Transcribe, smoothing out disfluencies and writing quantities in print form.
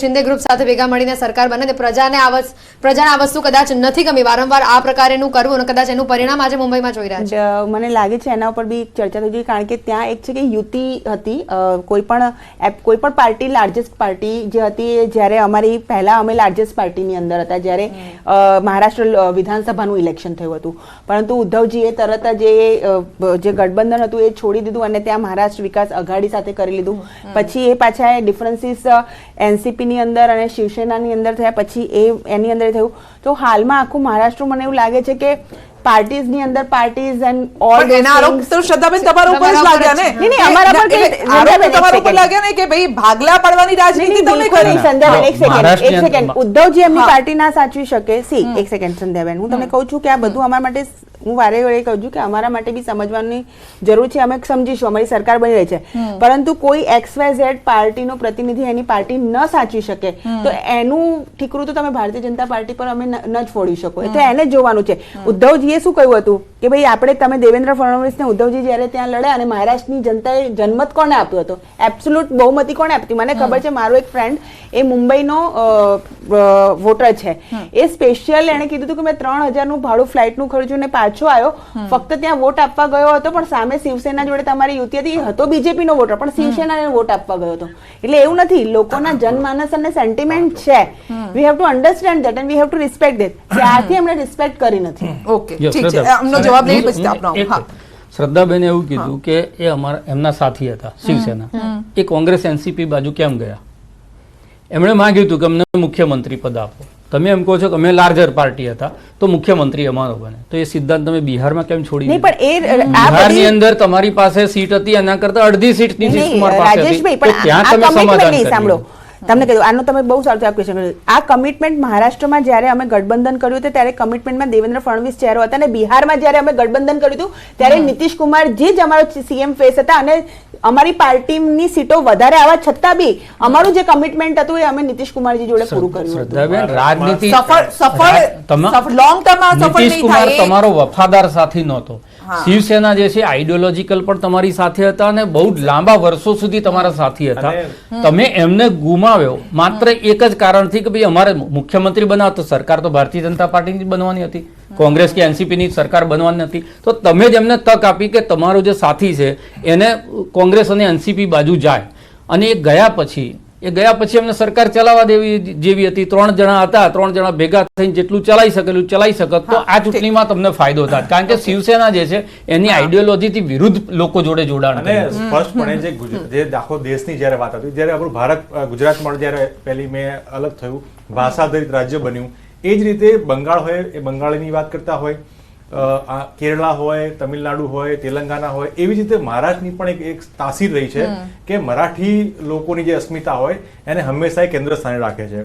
Shinde group સાથે ભેગા મળીને સરકાર બને તે પ્રજાને આ વસ્તુ કદાચ નથી ગમી, વારંવાર આ પ્રકારેનું કરવું અને કદાચ એનું પરિણામ આજે મુંબઈમાં જોઈ રહ્યા છે. મને લાગે છે એના ઉપર બી એક ચર્ચા થઈ ગઈ, કારણ કે ત્યાં એક છે કે યુતિ હતી, કોઈ પણ પાર્ટી, લાર્જેસ્ટ પાર્ટી જે હતી, જ્યારે અમારી પહેલા અમે લાર્જેસ્ટ પાર્ટીની અંદર હતા જ્યારે મહારાષ્ટ્ર વિધાનસભાનું ઇલેક્શન થયું હતું, પરંતુ ઉદ્ધવજીએ તરત જ જે ગઠબંધન હતું એ છોડી દીધું અને ત્યાં મહારાષ્ટ્ર વિકાસ અઘાડી સાથે કરી લીધું. પછી એ પાછા ડિફરન્સીસ એનસીપી ની અંદર અને શિવસેનાની અંદર થયા, પછી એની અંદર થયું. તો હાલમાં આખું મહારાષ્ટ્ર મને એવું લાગે છે કે પાર્ટીઝ ની અંદર પાર્ટીઝ એન્ડ ઓલ એના આરોપ તો શ્રદ્ધાબેન તમારા ઉપર જ લાગ્યા ને? નહીં, અમારા પર આરોપ તમારા ઉપર લાગ્યા ને કે ભાઈ ભાગલા પાડવાની રાજનીતિ તમે કરી. સંધ્યાબેન એક સેકન્ડ, ઉદ્ધવજી એમની પાર્ટી ના સાચવી શકે. સી એક સેકન્ડ સંધ્યાબેન, હું તમને કહું છું કે આ બધું અમારા માટે, હું વારે વારે કહું છું કે અમારા માટે બી સમજવાની જરૂર છે. અમે સમજીશું, અમારી સરકાર બની રહી છે, પરંતુ કોઈ XYZ પાર્ટીનો પ્રતિનિધિ એની પાર્ટી ન સાચવી શકે તો એનું ઠીકરું તો તમે ભારતીય જનતા પાર્ટી પર અમે ન જ ફોડી શકો. એ તો એને જ જોવાનું છે. ઉદ્ધવજીએ શું કહ્યું હતું કે ભાઈ આપણે, તમે દેવેન્દ્ર ફડણવીસ ને ઉદ્ધવજી જયારે ત્યાં લડ્યા અને મહારાષ્ટ્રની જનતાએ જનમત કોને આપ્યો હતો, એબ્સોલ્યુટ બહુમતી કોને આપી? મને ખબર છે, મારો એક ફ્રેન્ડ એ મુંબઈનો વોટર છે, એ સ્પેશિયલ એને કીધું હતું કે મેં 3000 નું ભાડું ફ્લાઇટનું ખર્ચ્યું ને પાછો આવ્યો, ફક્ત ત્યાં વોટ આપવા ગયો હતો, પણ સામે શિવસેના જોડે તમારી યુતિ હતી, એ હતો બીજેપી નો વોટર, પણ શિવસેનાને વોટ આપવા ગયો હતો. એટલે એવું નથી, લોકોના જનમાનસ અને સેન્ટિમેન્ટ છે. We have to understand that and we have to respect that. ત્યારથી એમણે રિસ્પેક્ટ કરી નથી. ઓકે, ઠીક છે, આમનો જવાબ લઈ પછી આપનો. હા, શ્રદ્ધાબેને એવું કીધું કે એ અમારા એમના સાથી હતા શિવસેના, એ કોંગ્રેસ એનસીપી બાજુ કેમ ગયા? એમણે માંગ્યું હતું કે અમને મુખ્યમંત્રી પદ આપો. તમે એમ કહો છો કે અમે લાર્જર પાર્ટી હતા તો મુખ્યમંત્રી અમારો બને, તો એ સિદ્ધાંત તમે બિહારમાં કેમ છોડી દીધો? બિહારની અંદર તમારી પાસે સીટ હતી, એના કરતા અડધી સીટ નીતિશ કુમાર પાસે હતી, તો ત્યાં તમે સમાધાન સાંભળો. તમને કહ્યું, આનો તમે બહુ સારું ક્વેશ્ચન કર્યું. આ કમિટમેન્ટ મહારાષ્ટ્રમાં જ્યારે અમે ગઠબંધન કર્યું હતું ત્યારે કમિટમેન્ટમાં દેવેન્દ્ર ફડણવીસ ચહેરો હતા, અને બિહારમાં જ્યારે અમે ગઠબંધન કર્યું હતું ત્યારે નીતિશ કુમારજી જ અમારો સીએમ ફેસ હતા, અને અમારી પાર્ટીની સીટો વધારે આવવા છતાં બી અમારું જે કમિટમેન્ટ હતું એ અમે નીતિશ કુમારજી જોડે પૂરું કર્યું હતું. રાજનીતિ સફળ લોંગ ટર્મમાં સફળ નીતિશ નહીં કુમાર થાય. તમારો વફાદાર સાથી નહોતો. શિવસેના જે છે આઈડિયોલોજીકલ પણ તમારી સાથે હતા અને બહુ લાંબા વર્ષો સુધી તમારા સાથી હતા. તમે એમને ગુમાવ્યો માત્ર એક જ કારણથી કે ભાઈ અમારે મુખ્યમંત્રી બનાવો, તો સરકાર તો ભારતીય જનતા પાર્ટીની બનવાની હતી, કોંગ્રેસ કે એનસીપી ની સરકાર બનવાની નથી. તો તમે જ એમને તક આપી કે તમારો જે સાથી છે એને કોંગ્રેસ અને એનસીપી બાજુ જાય, અને એ ગયા પછી એમને સરકાર ચલાવવા દેવી જેવી હતી. 3 જણા હતા, 3 જણા ભેગા થઈને જેટલું ચલાવી શકેલું ચલાવી શકત, તો આ ચૂંટણીમાં તમને ફાયદો થાય, કારણ કે શિવસેના જે છે એની આઈડિયોલોજીથી વિરુદ્ધ લોકો જોડે જોડાણ. અને સ્પષ્ટપણે જે આખો દેશની જ્યારે વાત હતી, જ્યારે આપણું ભારત ગુજરાતમાં જ્યારે પહેલી મે અલગ થયું, ભાષાધારિત રાજ્ય બન્યું, એ જ રીતે બંગાળ હોય એ બંગાળીની વાત કરતા હોય, કેરળા હોય, તમિલનાડુ હોય, તેલંગાના હોય, એવી જ રીતે મહારાષ્ટ્રની પણ એક તાસીર રહી છે કે મરાઠી લોકોની જે અસ્મિતા હોય એને હંમેશા કેન્દ્ર સ્થાને રાખે છે.